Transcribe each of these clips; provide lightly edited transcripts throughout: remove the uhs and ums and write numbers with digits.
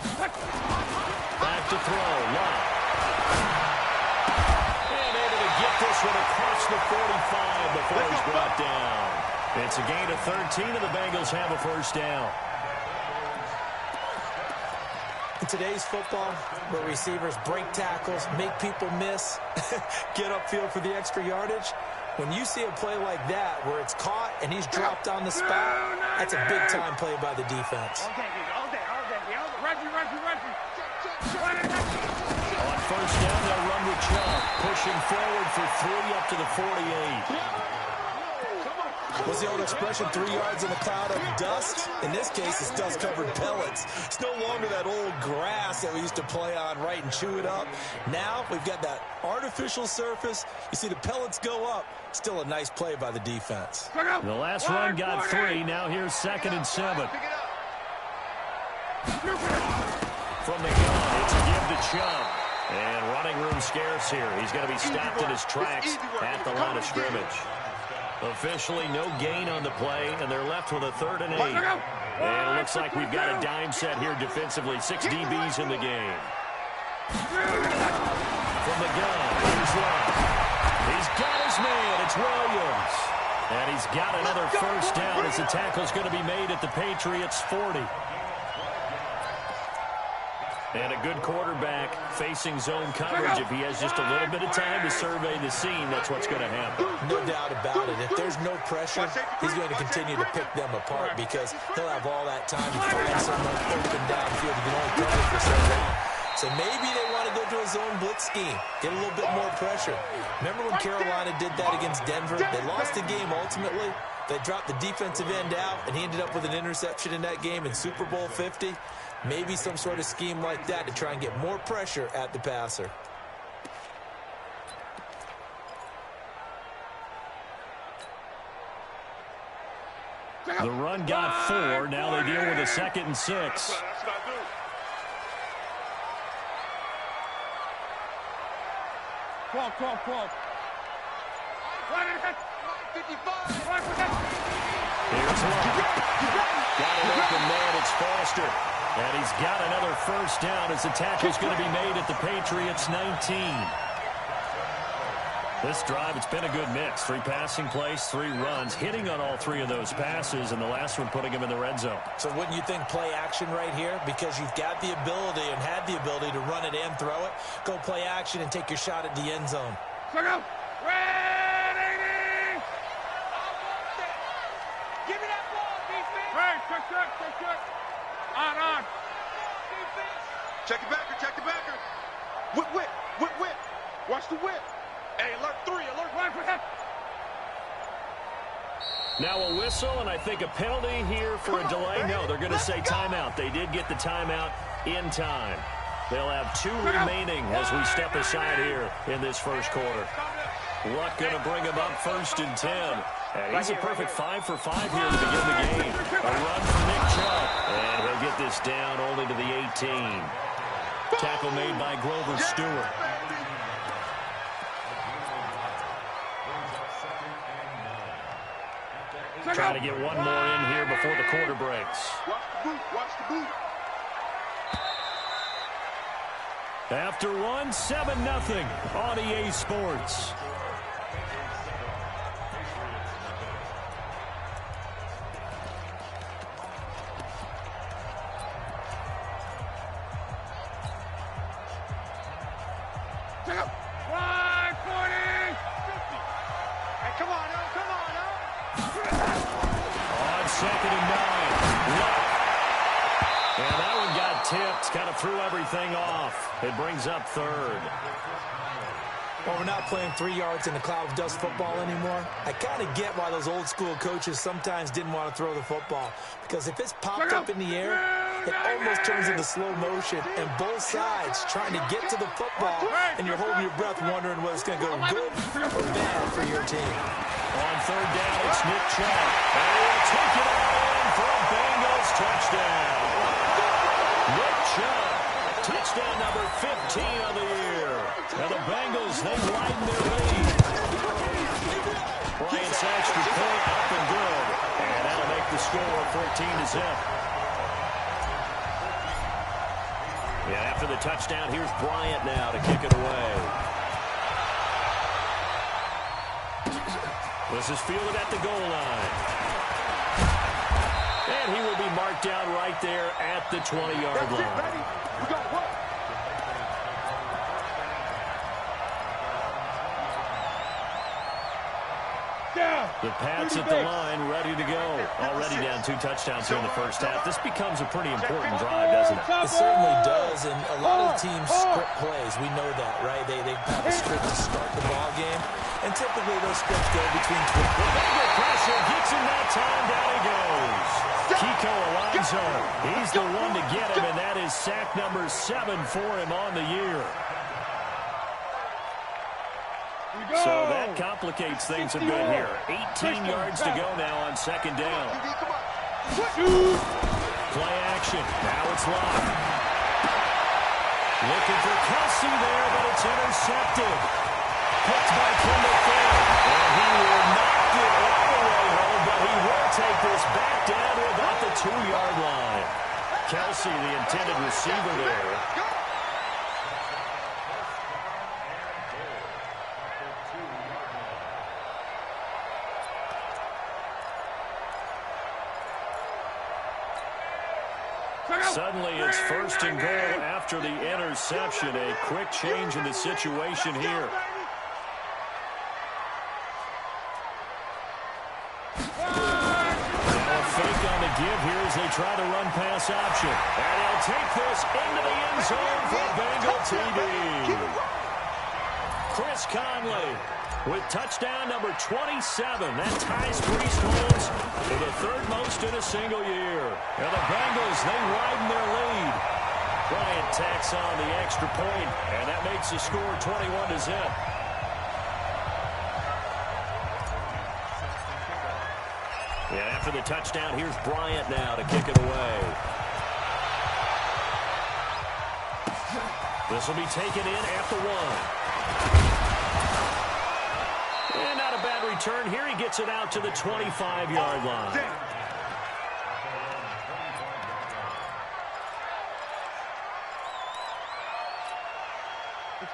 Back to throw. Love. And able to get this one across the 45 before he's brought down. It's a gain of 13, and the Bengals have a first down. In today's football, where receivers break tackles, make people miss, get upfield for the extra yardage, when you see a play like that where it's caught and he's dropped on the spot, that's a big-time play by the defense. On first down, they'll run with Chubb, pushing forward for 3 up to the 48. What's the old expression, 3 yards in a cloud of dust? In this case, it's dust-covered pellets. It's no longer that old grass that we used to play on, right, and chew it up. Now we've got that artificial surface. You see the pellets go up. Still a nice play by the defense. The last run got 3. Now here's 2nd and 7. From the gun, it's a give to Chubb. And running room scarce here. He's going to be stopped in his tracks at the line of scrimmage. Officially no gain on the play, and they're left with a 3rd and 8. And it looks like we've got a dime set here defensively. 6 DBs in the game. From the gun, here's Love. He's got his man. It's Williams. And he's got another first down as the tackle's going to be made at the Patriots' 40. And a good quarterback facing zone coverage. If he has just a little bit of time to survey the scene, that's what's going to happen. No doubt about it. If there's no pressure, he's going to continue to pick them apart because he'll have all that time to find someone open downfield. You can only cover for so long. So maybe they want to go to a zone blitz scheme, get a little bit more pressure. Remember when Carolina did that against Denver? They lost the game ultimately. They dropped the defensive end out, and he ended up with an interception in that game in Super Bowl 50. Maybe some sort of scheme like that to try and get more pressure at the passer. The run got 4. Now they deal with a 2nd and 6. Here's Love. Got an open man. It's Foster. And he's got another first down as the tackle's going to be made at the Patriots' 19. This drive, it's been a good mix. 3 passing plays, 3 runs, hitting on all 3 of those passes, and the last one putting him in the red zone. So wouldn't you think play action right here? Because you've got the ability and had the ability to run it and throw it. Go play action and take your shot at the end zone. Ready! Give me that ball, defense! Hey, check. On. Check it backer. Whip. Watch the whip. Hey, alert 3, alert 1. Now a whistle, and I think a penalty here for a delay. No, they're going to say timeout. They did get the timeout in time. They'll have 2 remaining as we step aside here in this first quarter. Luck going to bring him up 1st and 10. And he's a perfect 5 for 5 here to begin the game. A run for Nick Chubb. And he'll get this down only to the 18. Tackle made by Grover Stewart. Try to get one more in here before the quarter breaks. Watch the boot. After 1, 7-0 on EA Sports. Kind of threw everything off. It brings up 3rd. Well, we're not playing 3 yards in a cloud of dust football anymore. I kind of get why those old school coaches sometimes didn't want to throw the football. Because if it's popped up in the air, it almost turns into slow motion. And both sides trying to get to the football, and you're holding your breath wondering whether it's going to go good or bad for your team. On 3rd down, it's Nick Chubb. And he'll take it all in for a Bengals touchdown. Nick Chubb, touchdown number 15 of the year. And the Bengals, they widen their lead. Bryant's extra point up and good. And that'll make the score 14-0. Yeah, after the touchdown, here's Bryant now to kick it away. This is fielded at the goal line. And he will be marked down right there at the 20-yard line. We got what? The Pats at the line, ready to go. Already down 2 touchdowns here in the first half. This becomes a pretty important drive, doesn't it? It certainly does, and a lot of the teams script plays. We know that, right? They have a script to start the ball game, and typically those scripts go between 12. The Bengal pressure gets him that time. Down he goes. Kiko Alonso. He's the one to get him, and that is sack number 7 for him on the year. So that complicates things a bit here. 18 yards to go now on second down. Play action. Now it's locked. Looking for Kelsey there, but it's intercepted. Picked by Kendall Fair. And he will not get all the way home, but he will take this back down to about the 2-yard line. Kelsey, the intended receiver there. Suddenly it's first and goal after the interception. A quick change in the situation here. Now a fake on the give here as they try the run pass option. And he'll take this into the end zone for Bengal TD. Chris Conley with touchdown number 27. That ties Priest Holmes for the 3rd most in a single year. And the Bengals, they widen their lead. Bryant tacks on the extra point, and that makes the score 21-0. And after the touchdown, here's Bryant now to kick it away. This will be taken in at the 1. And not a bad return here. He gets it out to the 25-yard line.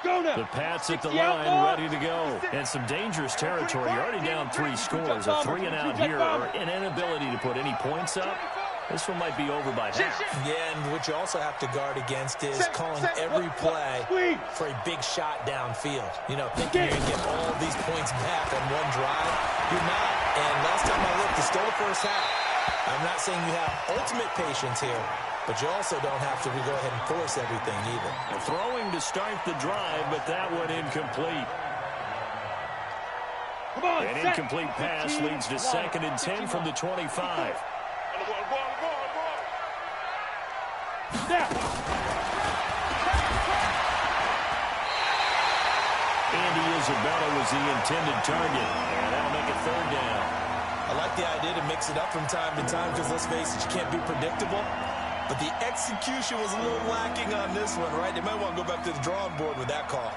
The Pats at the line, ready to go. And some dangerous territory. You're already down 3 scores. A 3-and-out here, or an inability to put any points up. This one might be over by half. Yeah, and what you also have to guard against is calling every play for a big shot downfield. You know, thinking you're going to get all these points back on one drive. You're not. And last time I looked, it's still the first half. I'm not saying you have ultimate patience here, but you also don't have to go ahead and force everything either. Throwing to start the drive, but that one incomplete. An incomplete pass leads to 2nd and 10 from the 25. Andy Isabella was the intended target, and that'll make it 3rd down. I like the idea to mix it up from time to time because, let's face it, you can't be predictable. But the execution was a little lacking on this one, right? They might want to go back to the drawing board with that call.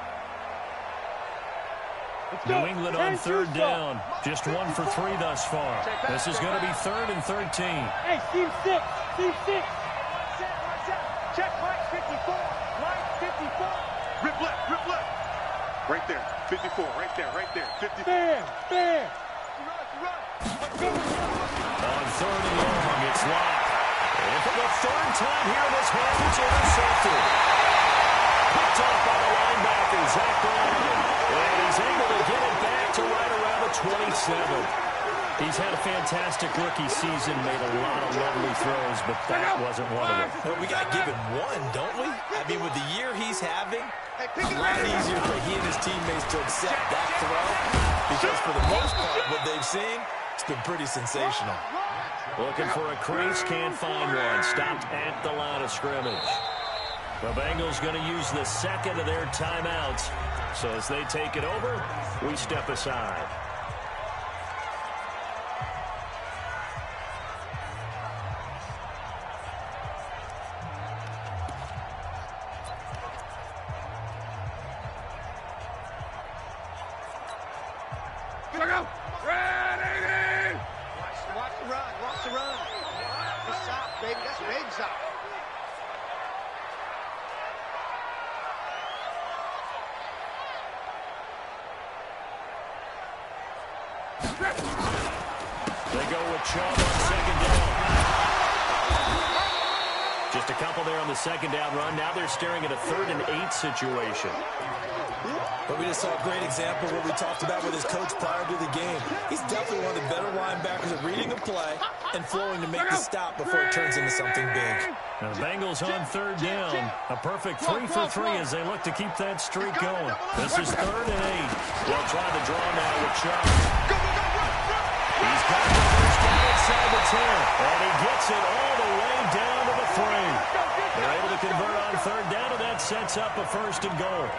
New England on 3rd down. Just 1 for 3 thus far. This is going to be 3rd and 13. Hey, Team 6. Team 6. Check Mike 54. Mike 54. Rip left, rip left. Right there. 54, right there, right there. 54. Bam. On 3rd and long, it's locked. And for the 3rd time here, this hand is intercepted. Picked off by the linebacker, Zach Brown. And he's able to get it back to right around the 27. He's had a fantastic rookie season, made a lot of lovely throws, but that wasn't one of them. Well, we got to give him one, don't we? I mean, with the year he's having, a lot easier for he and his teammates to accept that throw because for the most part, what they've seen, it's been pretty sensational. Looking for a crease, can't find one. Stopped at the line of scrimmage. The Bengals going to use the 2nd of their timeouts. So as they take it over, we step aside. Go. Ready. Watch the run. Watch the run. It's south, baby. That's big south. They go with Chubb on second down. Just a couple there on the second down run. Now they're staring at a 3rd and 8 situation. But we just saw a great example of what we talked about with his coach prior to the game. He's definitely one of the better linebackers at reading a play and flowing to make the stop before it turns into something big. Now the Bengals on 3rd down. A perfect 3 for 3 as they look to keep that streak going. This is 3rd and 8. They'll try the draw now with Chubb. He's got the first down inside the 10. And he gets it all the way down to the 3. They're able to convert on 3rd down, and that sets up a 1st and goal.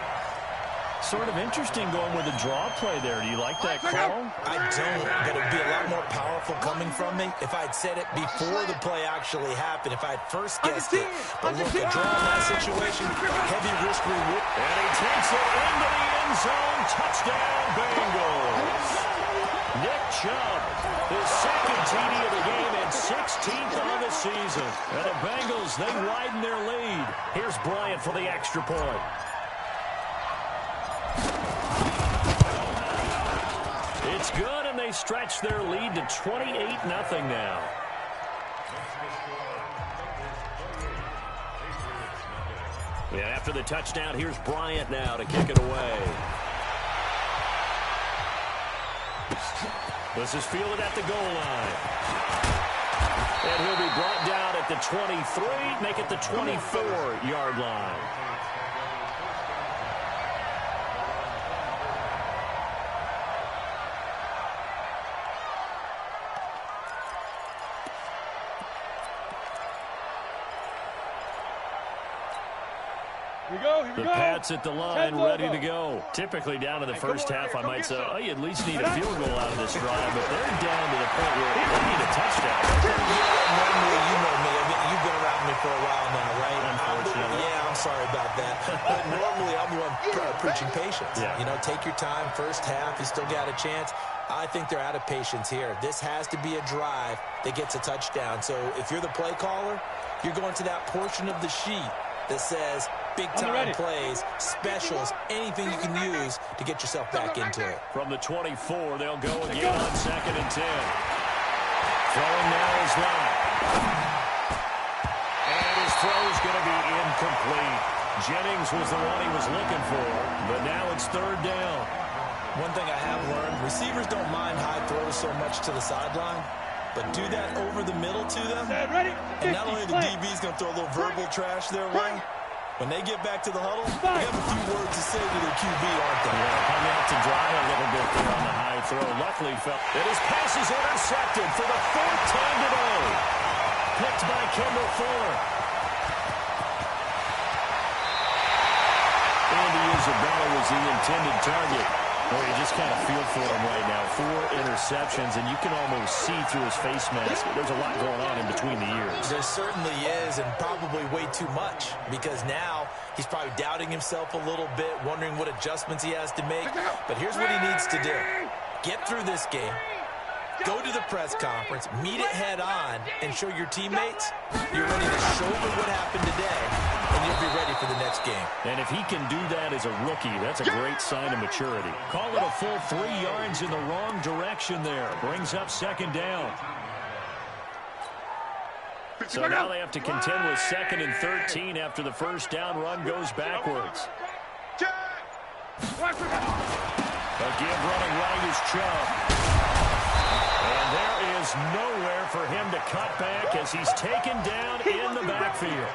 Sort of interesting going with a draw play there. Do you like that call? I don't, but it would be a lot more powerful coming from me if I'd said it before the play actually happened, if I'd first guessed it. But look, a draw in that situation, heavy risk reward. And he takes it into the end zone. Touchdown, Bengals. Nick Chubb, his 2nd TD of the game and 16th on the season. And the Bengals, they widen their lead. Here's Bryant for the extra point. It's good, and they stretch their lead to 28-0 now. Yeah, after the touchdown, here's Bryant now to kick it away. This is fielded at the goal line. And he'll be brought down at the 23, make it the 24-yard line. The Pats at the line, ready to go. Typically down to the first half, I might say, oh, you at least need a field goal out of this drive, but they're down to the point where they need a touchdown. Normally, you know me. I mean, you've been around me for a while now, right? Unfortunately. Yeah, I'm sorry about that. But normally, I'm the one preaching patience. Yeah. You know, take your time. First half, you still got a chance. I think they're out of patience here. This has to be a drive that gets a touchdown. So if you're the play caller, you're going to that portion of the sheet that says big-time plays, specials, anything you can use to get yourself back into it. From the 24, they'll go again on 2nd and 10. Throwing now is Lott. And his throw is going to be incomplete. Jennings was the one he was looking for, but now it's 3rd down. One thing I have learned, receivers don't mind high throws so much to the sideline, but do that over the middle to them, and not only the DB's going to throw a little verbal trash their way, when they get back to the huddle, they have a few words to say to their QB, aren't they? Yeah, coming out to dry a little bit there on the high throw. Luckily, that his pass is intercepted for the 4th time today. Picked by Kendall Fuller. Andy Isabella was the intended target. Well, you just kind of feel for him right now. 4 interceptions, and you can almost see through his face mask. There's a lot going on in between the ears. There certainly is, and probably way too much, because now he's probably doubting himself a little bit, wondering what adjustments he has to make. But here's what he needs to do. Get through this game. Go to the press conference, meet it head on, and show your teammates you're ready to shoulder what happened today, and you'll be ready for the next game. And if he can do that as a rookie, that's a great sign of maturity. Call it a full 3 yards in the wrong direction there. Brings up 2nd down. So now they have to contend with 2nd and 13 after the first down run goes backwards. Again, running right is Chubb. And there is nowhere for him to cut back as he's taken down in the backfield.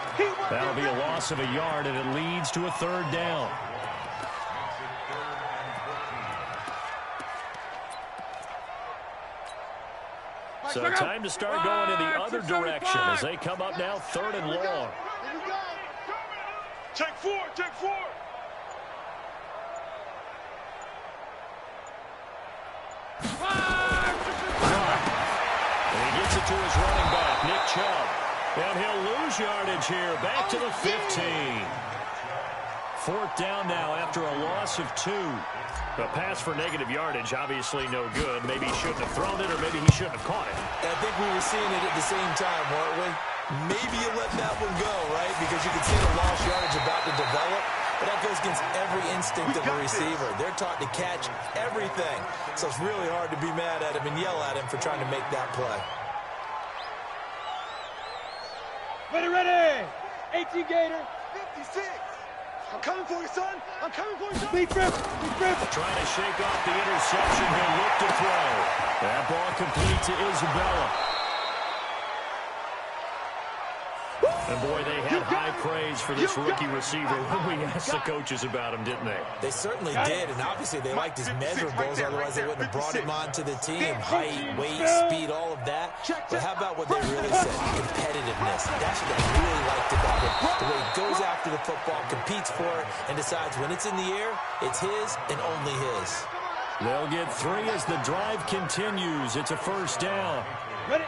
That'll be a loss of a yard, and it leads to a 3rd down. So time to start going in the other direction as they come up now 3rd and long. Check 4, check 4. And he gets it to his running back, Nick Chubb. And he'll lose yardage here, back to the 15. 4th down now after a loss of 2. The pass for negative yardage, obviously no good. Maybe he shouldn't have thrown it, or maybe he shouldn't have caught it. I think we were seeing it at the same time, weren't we? Maybe you let that one go, right? Because you can see the lost yardage about to develop. But that goes against every instinct of a receiver. They're taught to catch everything. So it's really hard to be mad at him and yell at him for trying to make that play. Ready! 18 Gator. 56. I'm coming for you, son. I'm coming for you, son. Beat Rip. Trying to shake off the interception. He'll look to throw. That ball complete to Isabella. And, boy, they had high praise for this rookie receiver when we asked the coaches about him, didn't they? They certainly did, and obviously they liked his measurables, otherwise they wouldn't have brought him onto the team. Height, weight, speed, all of that. But how about what they really said? Competitiveness. That's what they really liked about him. The way he goes after the football, competes for it, and decides when it's in the air, it's his and only his. They'll get 3 as the drive continues. It's a first down.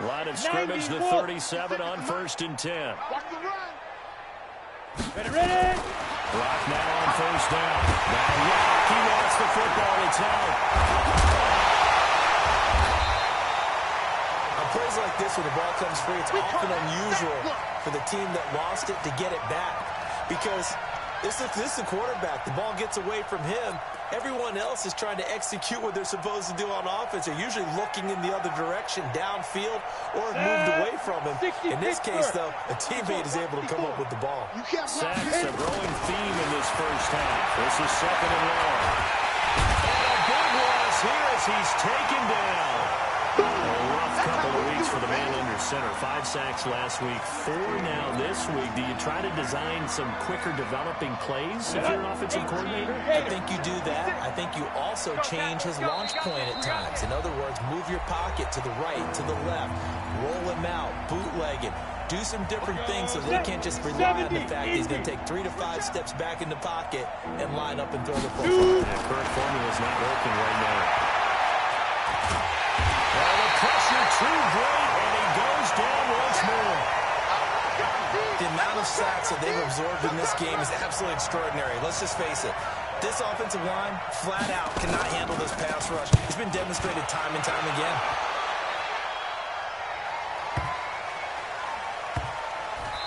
Line of scrimmage, the 37 on 1st and 10. Ready! Rock now on first down. Now Rock, he wants the football. It's out. On plays like this, when the ball comes free, it's often unusual for the team that lost it to get it back. Because this is the quarterback. The ball gets away from him. Everyone else is trying to execute what they're supposed to do on offense. They're usually looking in the other direction, downfield, or moved away from him. In this case, though, a teammate is able to come up with the ball. Sacks, a growing theme in this first half. This is 2nd and long. And a big loss here as he's taken down. A rough couple of weeks for the man under center. 5 sacks last week, 4 now this week. Do you try to design some quicker developing plays if you're an offensive coordinator? I think you do that. I think you also change his launch point at times. In other words, move your pocket to the right, to the left, roll him out, bootleg him. Do some different things so they can't just rely on the fact he's going to take 3 to 5 steps back in the pocket and line up and throw the football. That current formula is not working right now. Well, the pressure too great, and he goes down once more. The amount of sacks that they've absorbed in this game is absolutely extraordinary. Let's just face it. This offensive line, flat out, cannot handle this pass rush. It's been demonstrated time and time again.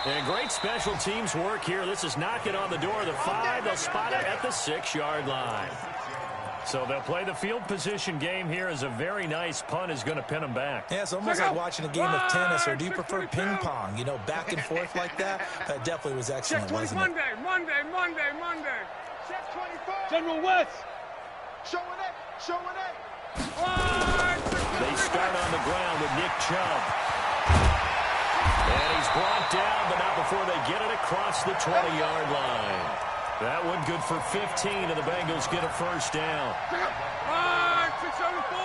And great special teams work here. This is knocking on the door of the 5. They'll spot it at the 6-yard line. So they'll play the field position game here as a very nice punt is going to pin them back. Yeah, it's almost like watching a game of tennis, or do you prefer ping pong? You know, back and forth like that? That definitely was excellent, wasn't it? Monday. Check 24. General West. Showing it. They start on the ground with Nick Chubb. And he's brought down, but not before they get it across the 20-yard line. That one good for 15, and the Bengals get a first down. 674.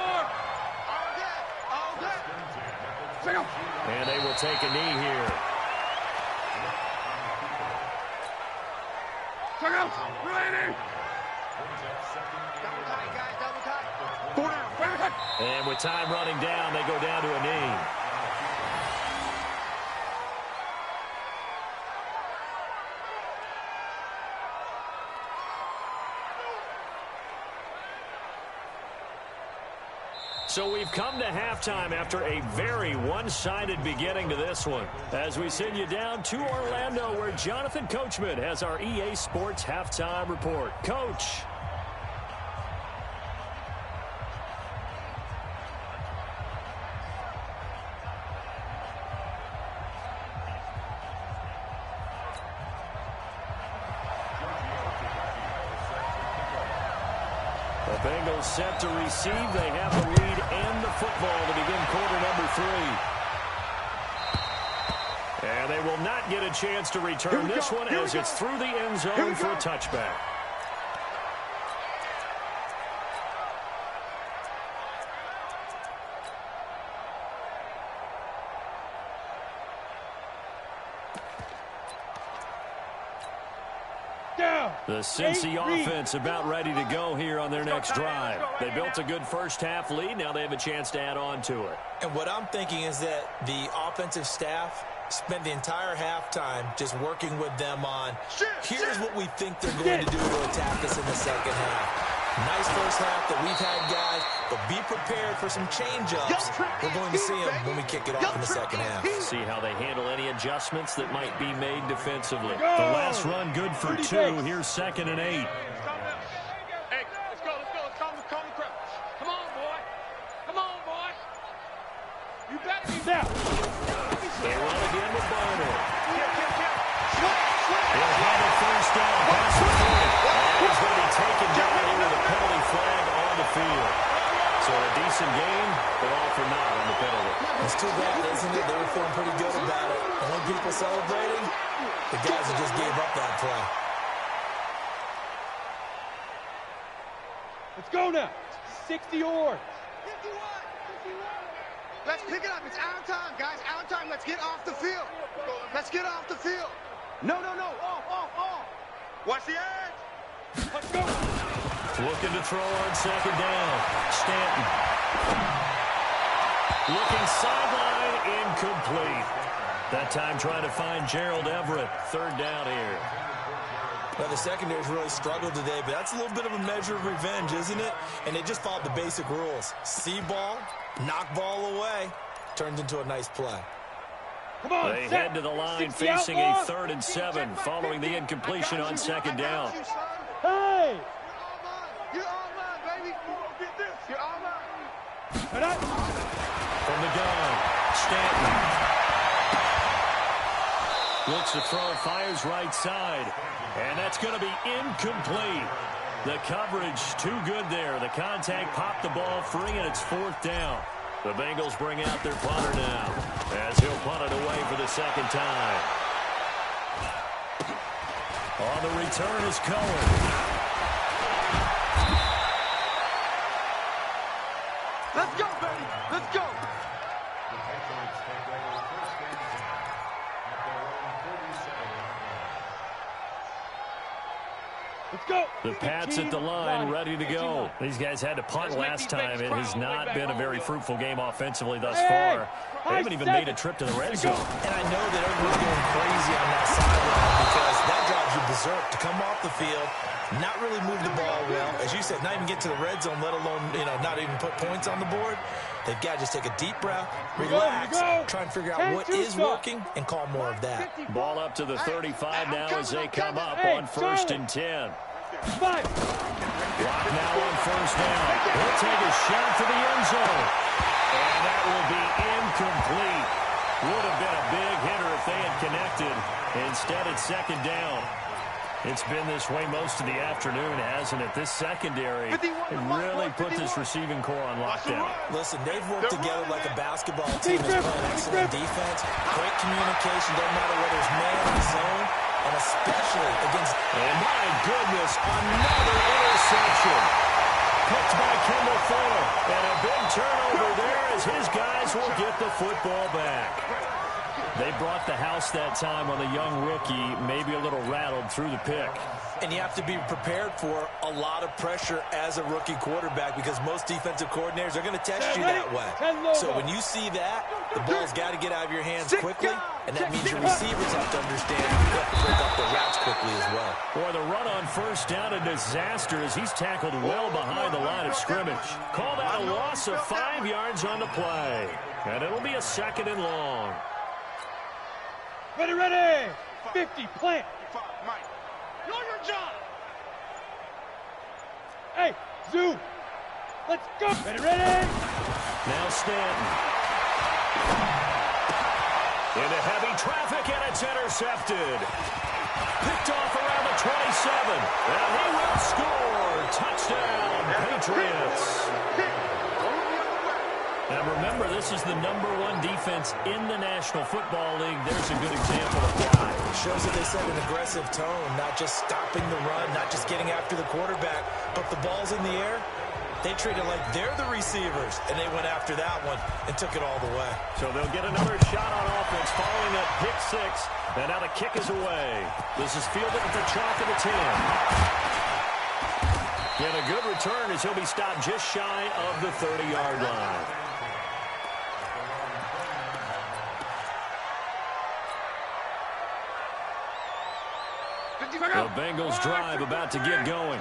And they will take a knee here. Ready. And with time running down, they go down to a knee. So we've come to halftime after a very one-sided beginning to this one. As we send you down to Orlando, where Jonathan Coachman has our EA Sports Halftime Report. Coach. The Bengals set to receive. They have the lead and the football to begin quarter number 3. And they will not get a chance to return this one as it's through the end zone for a touchback. The Cincy offense about ready to go here on their next drive. They built a good first-half lead. Now they have a chance to add on to it. And what I'm thinking is that the offensive staff spent the entire halftime just working with them on, here's what we think they're going to do to attack us in the second half. Nice first half that we've had, guys, but be prepared for some change-ups. We're going to see them when we kick it off in the second half. See how they handle any adjustments that might be made defensively. The last run good for 2. Here's 2nd and 8. Hey, let's go. Let's calm the crowd. Come on, boy. Come on, boy. You better be down. They run again with Barner. Swing. He'll have a first down. Pass the 40. And he's going to be taken down here with a penalty flag on the field. So a decent game, but all for naught on the penalty. It's too bad, isn't it? They were feeling pretty good about it. And when people celebrating, the guys that just gave up that play. Let's go now. 60 yards. 51. Let's pick it up. It's our time, guys. Our time. Let's get off the field. Let's get off the field. No. Off. Watch the edge. Let's go. Looking to throw on 2nd down. Stanton. Looking sideline, incomplete. That time trying to find Gerald Everett. 3rd down here. Well, the secondary's really struggled today, but that's a little bit of a measure of revenge, isn't it? And they just followed the basic rules. See ball, knock ball away. Turns into a nice play. Come on, They head to the line facing a 3rd and 7 following the incompletion on 2nd down. Hey! You're all mine, baby. Get this. You're all mine. From the gun, Stanton. Looks to throw, fires right side. And that's going to be incomplete. The coverage too good there. The contact popped the ball free, and it's 4th down. The Bengals bring out their punter now as he'll punt it away for the 2nd time. On the return is Cohen. Let's go, baby. Let's go. Let's go. The Pats at the line, ready to go. These guys had to punt last time. It has not been a very fruitful game offensively thus far. They haven't even made a trip to the red zone. And I know that everyone's going crazy on that sideline because that drives you berserk to come off the field, not really move the ball well. As you said, not even get to the red zone, let alone, not even put points on the board. They've got to just take a deep breath, relax, try and figure out what is working, and call more of that. Ball up to the 35 now as they come up on 1st and 10. Five. Block now on 1st down. He'll take a shot for the end zone. And that will be incomplete. Would have been a big hitter if they had connected. Instead, it's 2nd down. It's been this way most of the afternoon, hasn't it? This secondary really put this receiving core on lockdown. Listen, they've worked together like a basketball team that's playing excellent defense. Great communication, doesn't matter whether it's man or zone, and especially against... And my goodness, another interception. Picked by Kendall Fuller. And a big turnover there as his guys will get the football back. They brought the house that time on the young rookie, maybe a little rattled through the pick. And you have to be prepared for a lot of pressure as a rookie quarterback because most defensive coordinators are going to test you that way. So when you see that, the ball's got to get out of your hands quickly, and that means your receivers have to understand you have to break up the routes quickly as well. Boy, the run on 1st down, a disaster as he's tackled well behind the line of scrimmage. Called out a loss of 5 yards on the play. And it'll be a 2nd and long. Ready. 50, plant. Mike. Know your job. Hey, Zoo. Let's go. Ready. Now Stanton. Into heavy traffic, and it's intercepted. Picked off around the 27. And he will score. Touchdown, Patriots. Now remember, this is the #1 defense in the National Football League. There's a good example of why. It shows that they set an aggressive tone, not just stopping the run, not just getting after the quarterback, but the ball's in the air. They treat it like they're the receivers, and they went after that one and took it all the way. So they'll get another shot on offense following up pick 6. And now the kick is away. This is fielded at the chalk of the 10. And a good return as he'll be stopped just shy of the 30-yard line. The Bengals drive about to get going.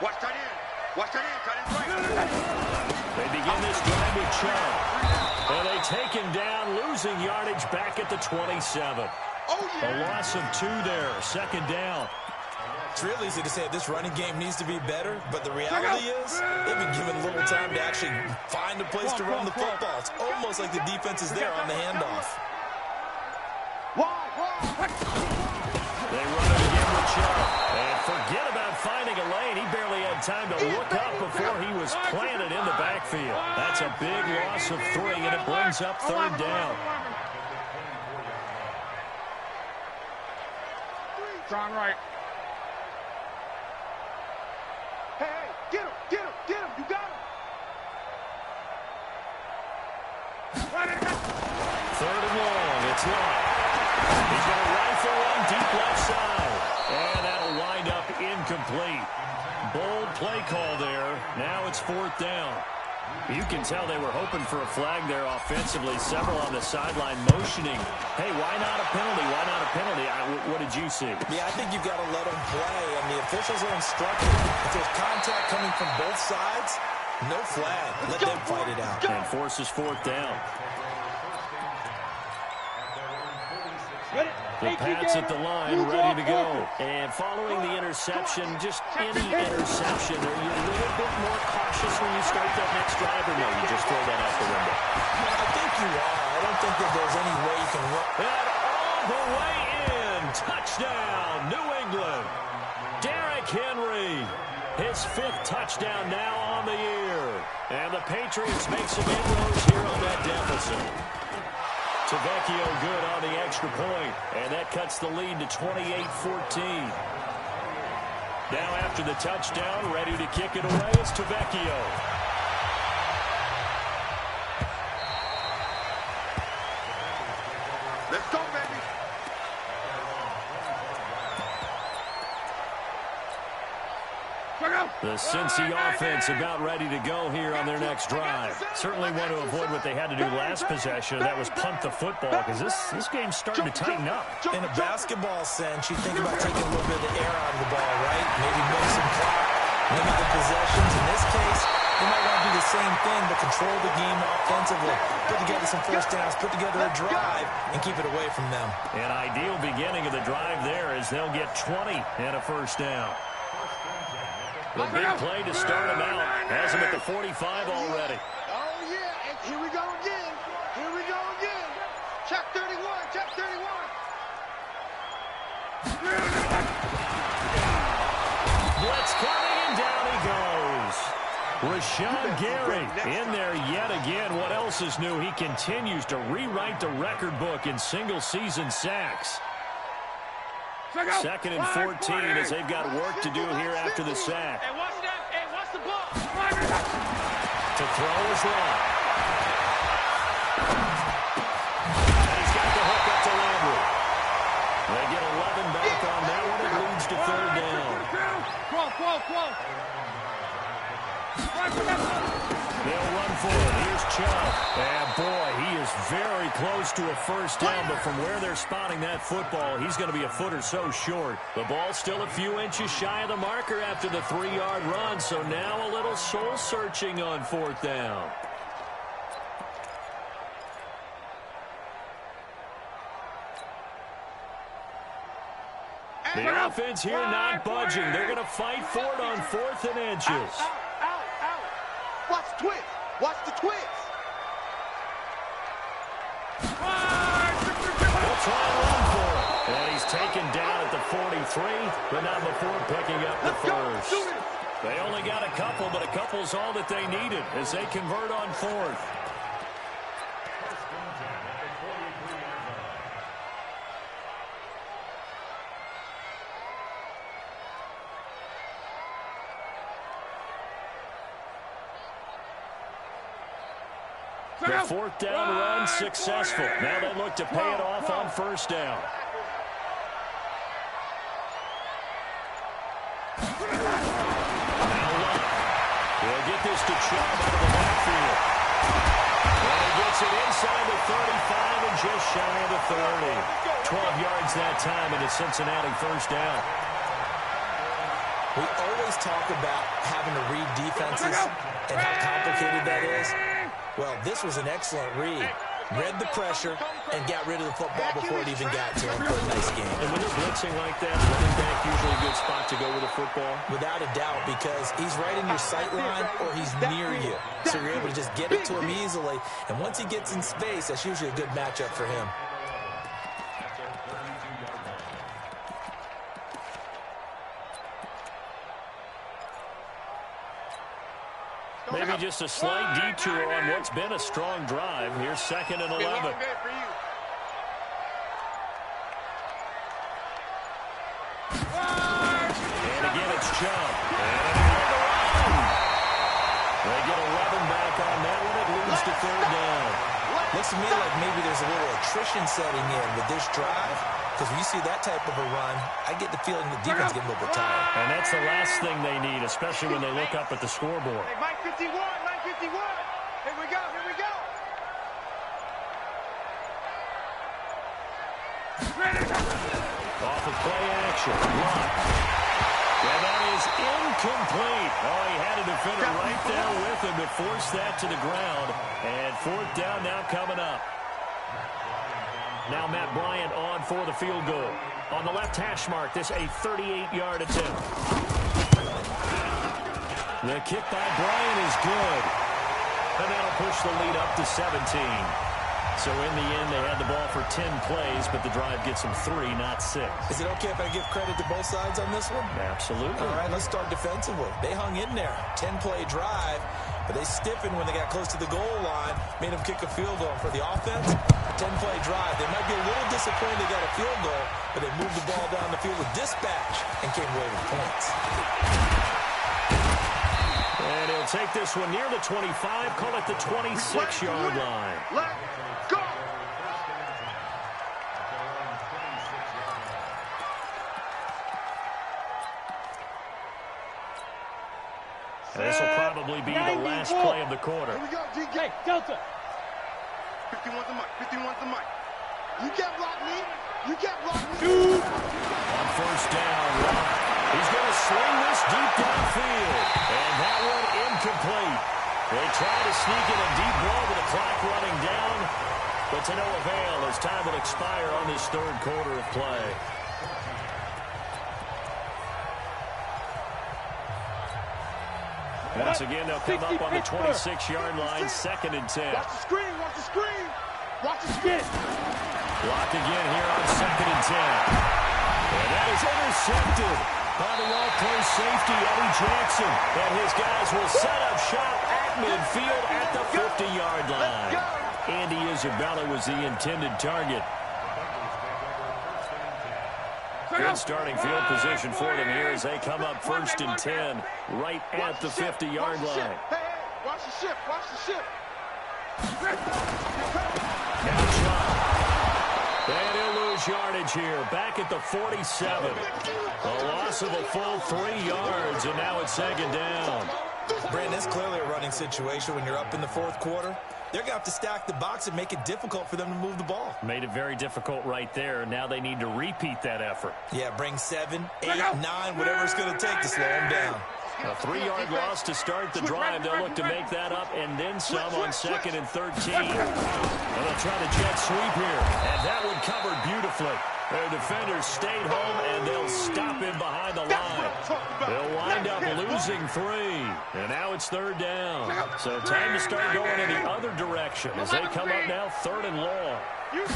Watch tight end. Watch tight end's right. They begin this drive with Chubb. And they take him down, losing yardage back at the 27. Oh, yeah. A loss of 2 there, second down. It's real easy to say this running game needs to be better, but the reality is they've been given little time to actually find a place to run the football. It's almost like the defense is there on the handoff. They run it again with Chubb. And forget about finding a lane. He barely had time to look up before he was planted in the backfield. That's a big loss of 3, and it brings up third down. John Wright. Hey, get him, get him, get him. You got him. Third and long. It's Lott. He's going to rifle one deep left side. And that'll wind up incomplete. Bold play call there. Now it's fourth down. You can tell they were hoping for a flag there offensively. Several on the sideline motioning. Hey, why not a penalty? Why not a penalty? What did you see? Yeah, I think you've got to let them play, and the officials are instructed. If there's contact coming from both sides, no flag. Let them fight it out. And forces fourth down. The Pats at the line, ready to go. And following the interception, just any interception, are you a little bit more cautious when you start that next drive, or no, you just throw that out the window? I think you are. I don't think that there's any way you can run. And all the way in. Touchdown, New England. Derrick Henry. His 5th touchdown now on the year. And the Patriots make some inroads here on that deficit. Tavecchio good on the extra point, and that cuts the lead to 28-14. Now after the touchdown, ready to kick it away is Tavecchio. Let's go, baby. The Cincy offense about ready to go here on their next drive. Certainly want to avoid what they had to do last possession. That was punt the football, because this game's starting to tighten up. In a basketball sense, you think about taking a little bit of the air out of the ball, right? Maybe milk some clock, limit the possessions. In this case, they might want to do the same thing, but control the game offensively. Put together some first downs, put together a drive, and keep it away from them. An ideal beginning of the drive there is they'll get 20 and a first down. The big play to start him out. Has him at the 45 already. Oh, yeah. And here we go again. Here we go again. Check 31. Check 31. Blitz coming, and down he goes. Rashawn Gary in there yet again. What else is new? He continues to rewrite the record book in single-season sacks. 2nd and 14 as they've got work to do here after the sack. Hey, watch that. Hey, watch the ball. To throw is Lott. And he's got the hook up to Landry. They get 11 back on that one. It leads to third down. They'll run for it. Here's Chubb. And boy, he is very close to a first down, but from where they're spotting that football, he's going to be a foot or so short. The ball's still a few inches shy of the marker after the 3-yard run, so now a little soul-searching on fourth down. The offense here not budging. They're going to fight for it on 4th and inches. Out. Watch the twist. Watch the twist. They'll try and run for it. And he's taken down at the 43, but not before picking up the first. They only got a couple, but a couple's all that they needed as they convert on 4th. The 4th down run successful. Now they look to pay it off on first down. Now Lott. He'll get this to Chubb out of the backfield. And he gets it inside the 35 and just shy of the 30. 12 yards that time, and a Cincinnati first down. We always talk about having to read defenses and how complicated that is. Well, this was an excellent read. Read the pressure and got rid of the football before it even got to him for a nice game. And when they're blitzing like that, running back usually a good spot to go with the football? Without a doubt, because he's right in your sight line or he's near you. So you're able to just get it to him easily. And once he gets in space, that's usually a good matchup for him. Maybe just a slight detour on what's been a strong drive. Here's 2nd and 11. And again, it's Chubb. They get 11 back on that one. It leads to 3rd down. Looks to me like maybe there's a little attrition setting in with this drive. Because when you see that type of a run, I get the feeling the defense getting a little bit tired. And that's the last thing they need, especially when they look up at the scoreboard. Hey, Mike 51, Mike 51. Here we go, here we go. Off of play action. Block. And that is incomplete. Oh, he had a defender right there with him to force that to the ground. And 4th down now coming up. Now Matt Bryant on for the field goal. On the left hash mark, this a 38-yard attempt. The kick by Bryant is good. And that'll push the lead up to 17. So in the end, they had the ball for 10 plays, but the drive gets them 3, not 6. Is it okay if I give credit to both sides on this one? Absolutely. All right, let's start defensively. They hung in there. 10-play drive, but they stiffened when they got close to the goal line, made them kick a field goal. For the offense, 10-play drive. They might be a little disappointed they got a field goal, but they moved the ball down the field with dispatch and came away with points. And he'll take this one near the 25, call it the 26-yard line. Let's go. This will probably be the last play of the quarter. Here we go, DJ. Delta. 51's the mic, 51's the mic. You can't block me. You can't block me. On 1st down, Watt. He's going to swing this deep downfield. And that one incomplete. They try to sneak in a deep ball with the clock running down, but to no avail as time will expire on this 3rd quarter of play. Once again, they'll come up on the 26-yard line, 2nd and 10. Watch the screen, watch the screen. Watch the screen. Blocked again here on 2nd and 10. And that is intercepted by the all-pro safety, Eddie Jackson. And his guys will set up shop at midfield at the 50-yard line. Andy Isabella was the intended target. Good starting field position for them here as they come up 1st and 10 right at the 50-yard line. Hey, watch the ship, watch the ship. Now Chubb. And he'll lose yardage here. Back at the 47. A loss of a full 3 yards, and now it's 2nd down. Brandon, it's clearly a running situation when you're up in the 4th quarter. They're going to have to stack the box and make it difficult for them to move the ball. Made it very difficult right there. Now they need to repeat that effort. Yeah, bring 7, 8, 9, whatever it's going to take to slow them down. A 3-yard loss to start the drive. They'll look to make that up and then some on 2nd and 13. And they'll try the jet sweep here. And that one covered beautifully. Their defenders stayed home, and they'll stop him behind the line. They'll wind up losing 3. And now it's 3rd down. So time to start going in the other direction as they come up now 3rd and long. Out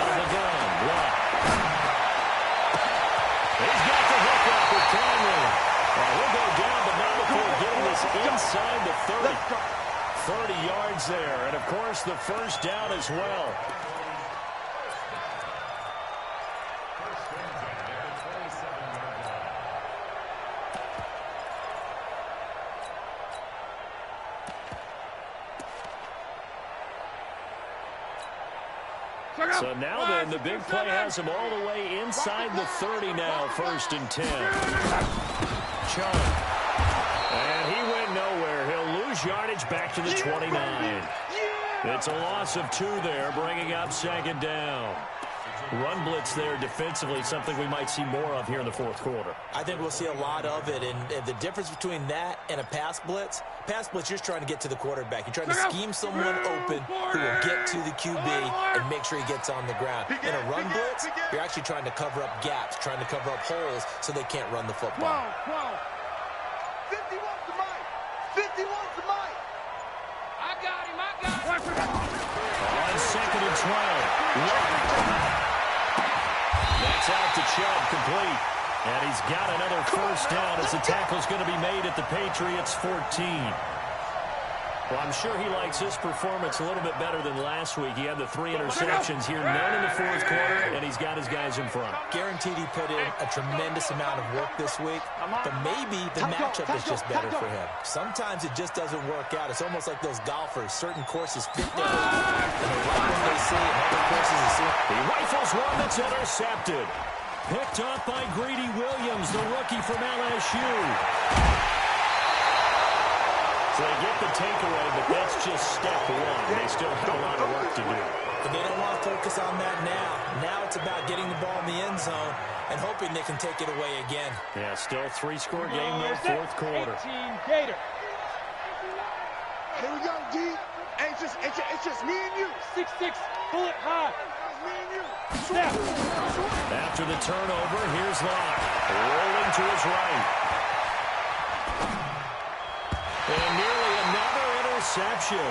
of the gun. Watt. He's got the hook up with Conley. He'll go down, but not before getting this inside the 30. 30 yards there. And, of course, the 1st down as well. So now then, the big play has him all the way inside the 30 now, 1st and 10. Chubb. And he went nowhere. He'll lose yardage back to the 29. It's a loss of 2 there, bringing up 2nd down. run blitz there defensively, something we might see more of here in the fourth quarter. I think we'll see a lot of it, and the difference between that and a pass blitz, you're just trying to get to the quarterback. You're trying to scheme someone open who will get to the QB and make sure he gets on the ground. In a run blitz, you're actually trying to cover up gaps, trying to cover up holes so they can't run the football. 50 wants the mic. 50 wants the mic. I got him. On 2nd and 12. That's out to Chubb, complete. And he's got another first down as the tackle's going to be made at the Patriots' 14. Well, I'm sure he likes his performance a little bit better than last week. He had the 3 interceptions here, none in the fourth quarter, and he's got his guys in front. Guaranteed he put in a tremendous amount of work this week, but maybe the matchup is just better for him. Sometimes it just doesn't work out. It's almost like those golfers. Certain courses fit their life, and the right one they see, and other courses they see. He rifles one that's intercepted. Picked up by Greedy Williams, the rookie from LSU. So they get the takeaway, but that's just step one. They still have a lot of work to do. But they don't want to focus on that now. Now it's about getting the ball in the end zone and hoping they can take it away again. Yeah, still 3-score game, though, fourth quarter. 18 Gator. Here we go, D. Hey, it's just me and you. 6'6", bullet high. It's me and you. Snap. After the turnover, here's Locke. Rolling to his right. And nearly another interception.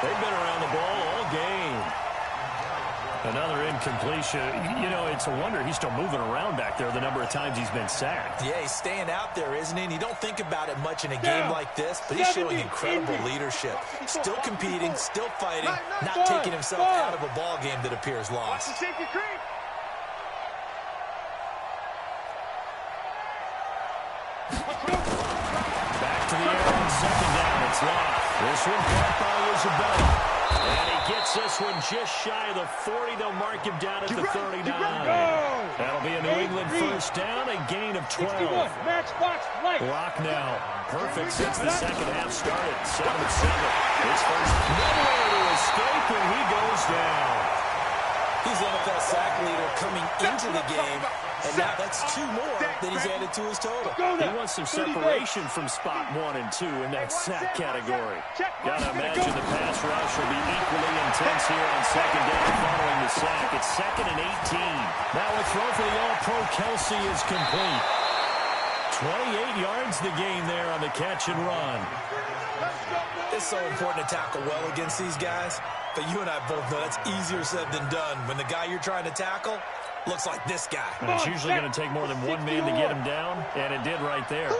They've been around the ball all game. Another incompletion. You know, it's a wonder he's still moving around back there the number of times he's been sacked. Yeah, he's staying out there, isn't he? And you don't think about it much in a game like this, but he's showing incredible leadership. Still competing, still fighting, not taking himself out of a ball game that appears lost. Back to the air on 2nd down. It's Locke. This one caught by Isabella. And he gets this one just shy of the 40. They'll mark him down at the 39. That'll be a New England first down, a gain of 12. Matchbox right. Locke now. Perfect since the second half started. 7-7. His first nowhere to escape, and he goes down. He's the NFL sack leader coming into the game, and now that's 2 more that he's added to his total. He wants some separation from spot 1 and 2 in that sack category. Gotta imagine the pass rush will be equally intense here on 2nd down following the sack. It's 2nd and 18. Now a throw for the All-Pro Kelsey is complete. 28 yards the gain there on the catch and run. It's so important to tackle well against these guys, but you and I both know that's easier said than done when the guy you're trying to tackle looks like this guy. And it's usually going to take more than one man to get him down, and it did right there.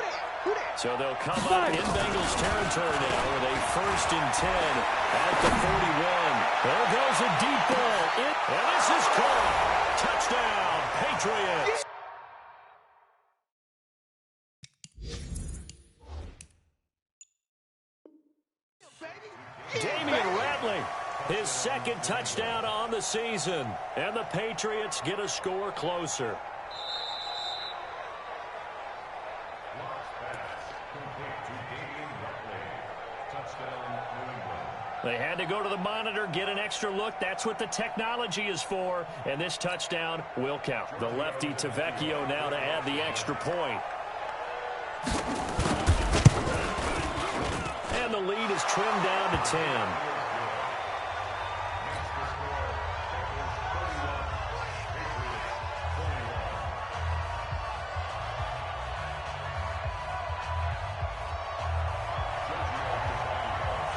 So they'll come up in Bengals territory now with a 1st and 10 at the 41. There goes a deep ball. And this is caught. Touchdown, Patriots. Damian Ratley, his 2nd touchdown on the season. And the Patriots get a score closer. They had to go to the monitor, get an extra look. That's what the technology is for. And this touchdown will count. The lefty to Vecchio now to add the extra point. And the lead is trimmed down to 10.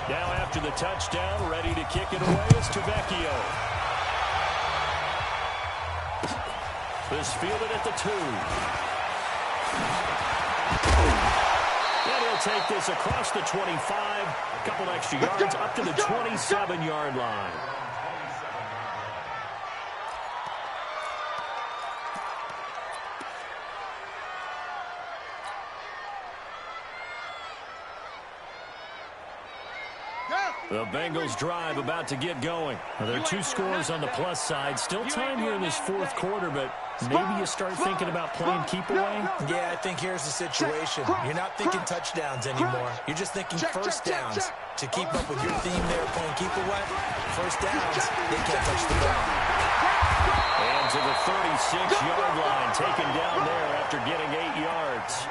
Now after the touchdown, ready to kick it away is Tavecchio. This fielded at the 2. And he'll take this across the 25. A couple extra yards up to the 27-yard line. The Bengals drive about to get going. Well, there are 2 scores on the plus side. Still time here in this fourth quarter, but maybe you start thinking about playing keep away? Yeah, I think here's the situation. You're not thinking touchdowns anymore. You're just thinking first downs. To keep up with your theme there, playing keep away, first downs, they can't touch the ball. And to the 36-yard line, taken down there after getting 8 yards.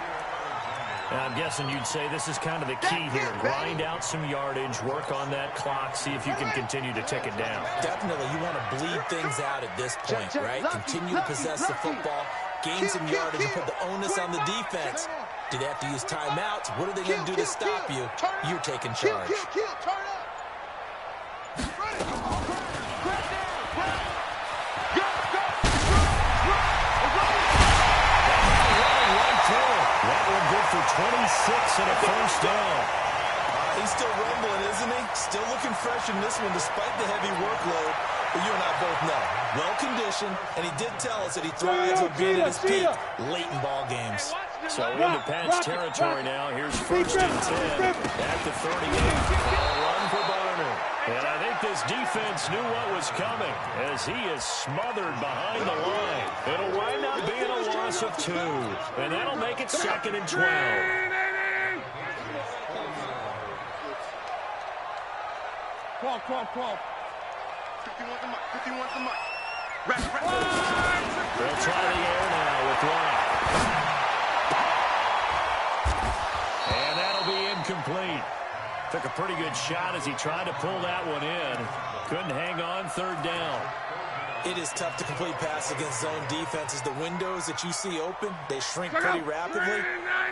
And I'm guessing you'd say this is kind of the key here. Grind out some yardage, work on that clock, see if you can continue to tick it down. Definitely. You want to bleed things out at this point, right? Continue to possess the football, gain some yardage, and put the onus on the defense. Do they have to use timeouts? What are they going to do to stop you? You're taking charge. That one good for 26 and a first down. He's still rumbling, isn't he? Still looking fresh in this one despite the heavy workload. But you and I both know, well-conditioned, and he did tell us that he thrives on being at his peak late in ball games. So into Pat's territory now. Here's first and 10 at the 38. A run for Barner. And I think this defense knew what was coming as he is smothered behind the line. It'll wind up being a loss of 2. And that'll make it 2nd and 12. Call. 51 the mic. 51 the mic. They'll try the air now with Locke. And that'll be incomplete. Took a pretty good shot as he tried to pull that one in. Couldn't hang on, 3rd down. It is tough to complete passes against zone defenses. The windows that you see open, they shrink pretty rapidly.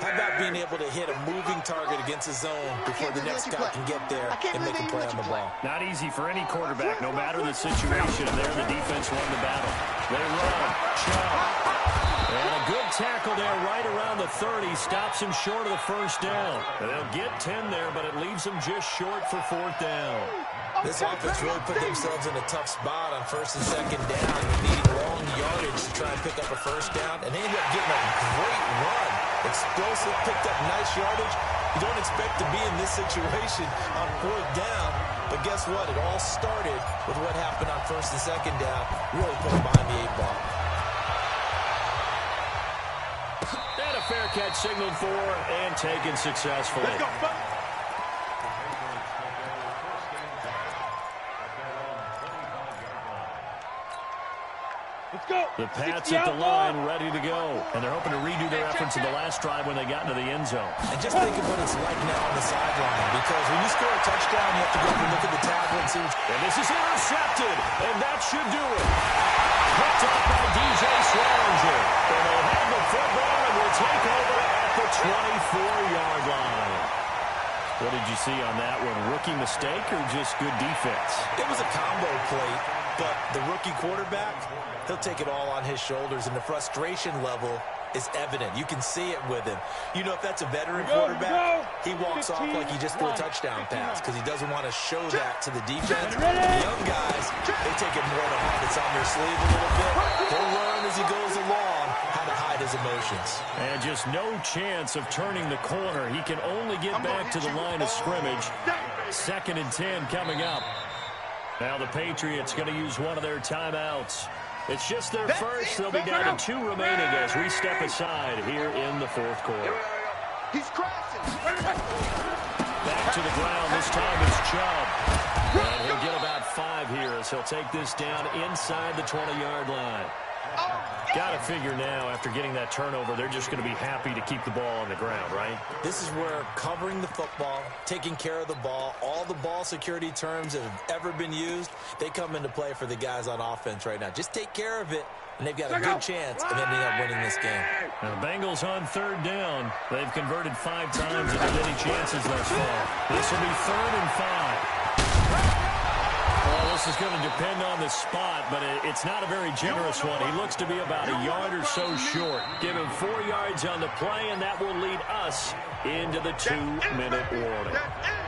How about being able to hit a moving target against a zone before the next guy can get there and make a play on the ball? Not easy for any quarterback, no matter the situation. There, the defense won the battle. They run, Chubb. And a good tackle there right around the 30. Stops him short of the first down. They'll get 10 there, but it leaves them just short for 4th down. This offense really put themselves in a tough spot on 1st and 2nd down, needing long yardage to try and pick up a first down, and they ended up getting a great run. Explosive, picked up nice yardage. You don't expect to be in this situation on 4th down, but guess what? It all started with what happened on 1st and 2nd down. Really put them behind the 8 ball. And a fair catch signaled for and taken successfully. Let's go, buddy. The Pats at the line, ready to go. And they're hoping to redo their efforts in the last drive when they got into the end zone. And just think of what it's like now on the sideline, because when you score a touchdown, you have to go up and look at the tablet and see. And this is intercepted, and that should do it. Picked up by DJ Swearinger. And they'll have the football and will take over at the 24-yard line. What did you see on that one? Rookie mistake or just good defense? It was a combo play, but the rookie quarterback, he'll take it all on his shoulders, and the frustration level is evident. You can see it with him. You know, if that's a veteran quarterback, he walks off like he just threw a touchdown pass because he doesn't want to show that to the defense. The young guys, they take it more to heart. It's on their sleeve a little bit. He'll learn as he goes along how to hide his emotions. And just no chance of turning the corner. He can only get back to the line of scrimmage. 2nd and 10 coming up. Now the Patriots going to use one of their timeouts. It's just their first. They'll be down to 2 remaining as we step aside here in the 4th quarter. He's crashing. Back to the ground. This time it's Chubb. And he'll get about 5 here as he'll take this down inside the 20-yard line. Got to figure now, after getting that turnover, they're just going to be happy to keep the ball on the ground, right? This is where covering the football, taking care of the ball, all the ball security terms that have ever been used, they come into play for the guys on offense right now. Just take care of it, and they've got a good chance of ending up winning this game. Now the Bengals on 3rd down. They've converted 5 times and had any chances thus far. This will be 3rd and 5. Well, this is going to depend on the spot, but it's not a very generous one. He looks to be about a yard or so short. Give him 4 yards on the play, and that will lead us into the 2-minute warning.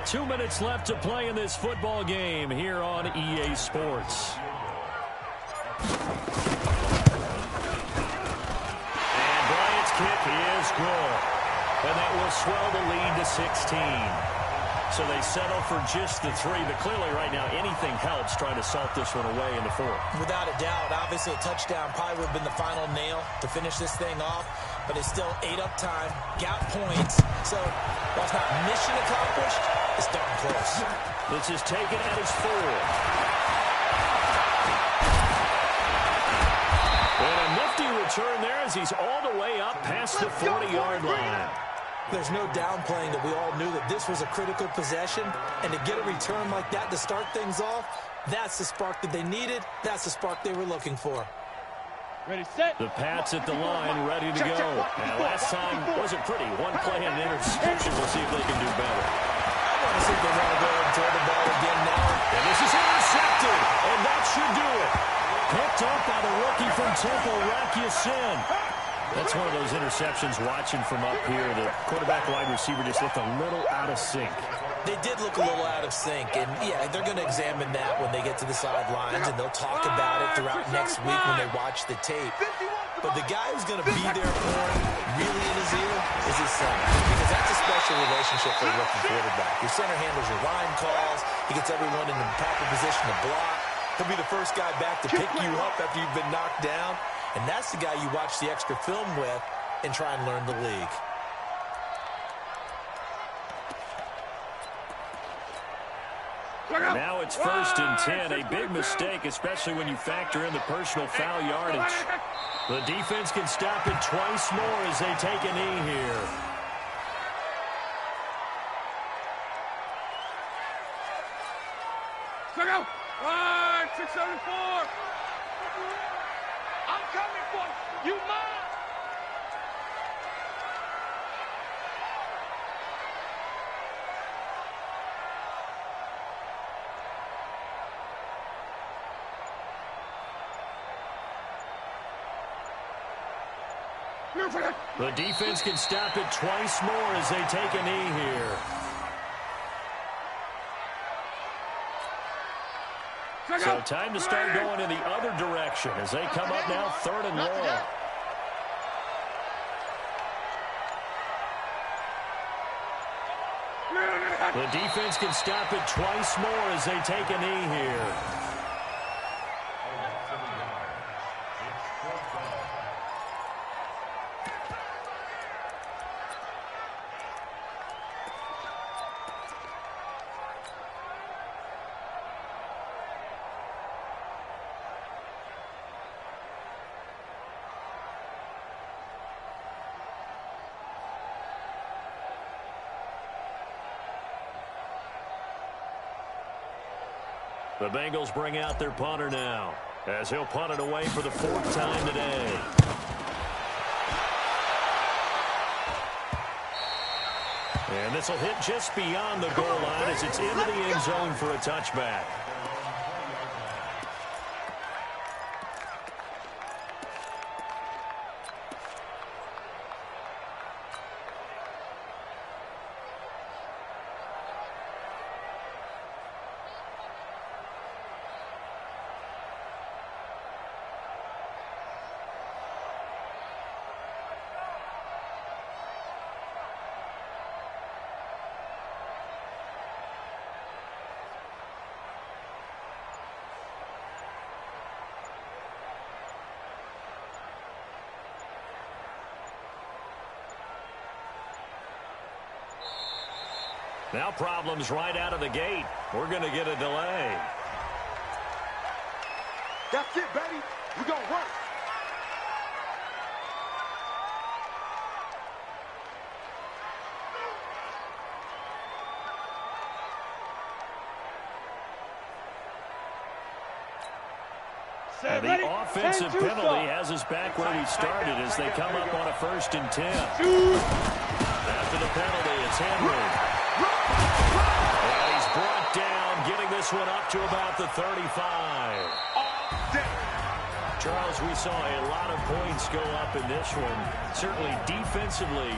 2 minutes left to play in this football game here on EA Sports. And Bryant's kick is good. And that will swell the lead to 16. So they settle for just the 3, but clearly right now anything helps trying to salt this one away in the 4th. Without a doubt, obviously a touchdown probably would have been the final nail to finish this thing off, but it's still ate up time, got points, so while it's not mission accomplished, it's darn close. This is taken at his 4. as he's all the way up past the 40-yard line. There's no downplaying that we all knew that this was a critical possession, and to get a return like that to start things off, that's the spark that they needed. That's the spark they were looking for. Ready, set. The Pats at the line, ready to go. And last time wasn't pretty. One play and an interception. We'll see if they can do better. I want to see if they want to go and throw the ball again now. And this is intercepted, and that should do it. Picked up by the rookie from Temple, Rocky Sin. That's one of those interceptions watching from up here. The quarterback wide receiver just looked a little out of sync. They did look a little out of sync, and yeah, they're going to examine that when they get to the sidelines, and they'll talk about it throughout next week when they watch the tape. But the guy who's going to be there for him, really in his ear, is his son, because that's a special relationship for a rookie quarterback. Your center handles your line calls. He gets everyone in the proper position to block. He'll be the first guy back to pick you up after you've been knocked down. And that's the guy you watch the extra film with and try and learn the league. Now it's 1st and 10. A big mistake, especially when you factor in the personal foul yardage. The defense can stop it twice more as they take a knee here. Check out. 674. I'm coming for you. You mine. The defense can stop it twice more as they take a knee here. So time to start going in the other direction as they come up now 3rd and long. The defense can stop it twice more as they take a knee here. The Bengals bring out their punter now, as he'll punt it away for the 4th time today. And this will hit just beyond the goal line as it's into the end zone for a touchback. Now problems right out of the gate. We're going to get a delay. That's it, baby. We're going to work. And the offensive penalty has us back where we started as they come up on a 1st and 10. After the penalty, it's Henry. And he's brought down, getting this one up to about the 35. Charles, we saw a lot of points go up in this one. Certainly defensively,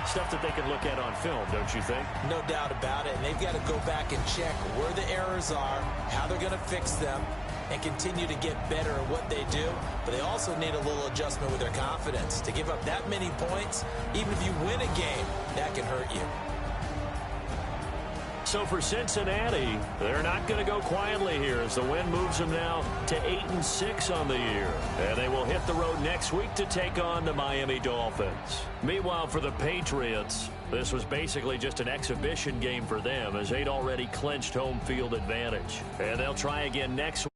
stuff that they can look at on film, don't you think? No doubt about it. And they've got to go back and check where the errors are, how they're going to fix them, and continue to get better at what they do. But they also need a little adjustment with their confidence. To give up that many points, even if you win a game, that can hurt you. So for Cincinnati, they're not going to go quietly here as the win moves them now to 8-6 on the year. And they will hit the road next week to take on the Miami Dolphins. Meanwhile, for the Patriots, this was basically just an exhibition game for them as they'd already clinched home field advantage. And they'll try again next week.